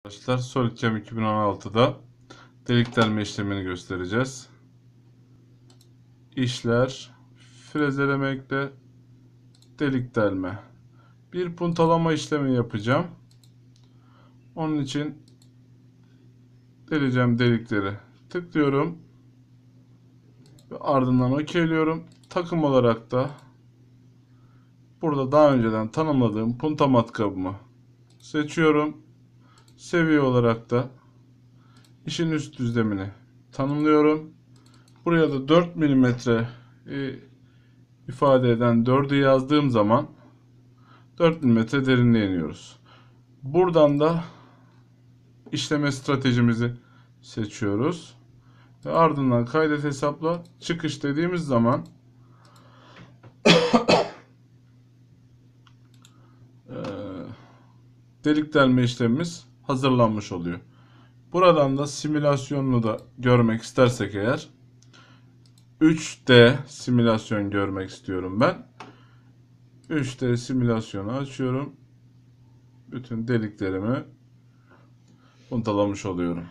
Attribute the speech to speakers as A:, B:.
A: Arkadaşlar SolidCam 2016'da delik delme işlemini göstereceğiz. İşler, frezeleme ekle, delik delme. Bir puntalama işlemi yapacağım. Onun için deleceğim delikleri. Tıklıyorum ve ardından okeyliyorum. Takım olarak da burada daha önceden tanımladığım punta matkabımı seçiyorum. Seviye olarak da işin üst düzlemini tanımlıyorum. Buraya da 4 mm ifade eden 4'ü yazdığım zaman 4 mm derinliğe iniyoruz. Buradan da işleme stratejimizi seçiyoruz. Ve ardından kaydet hesapla çıkış dediğimiz zaman delik delme işlemimiz hazırlanmış oluyor. Buradan da simülasyonunu da görmek istersek eğer 3D simülasyon görmek istiyorum ben. 3D simülasyonu açıyorum. Bütün deliklerimi puntalamış oluyorum.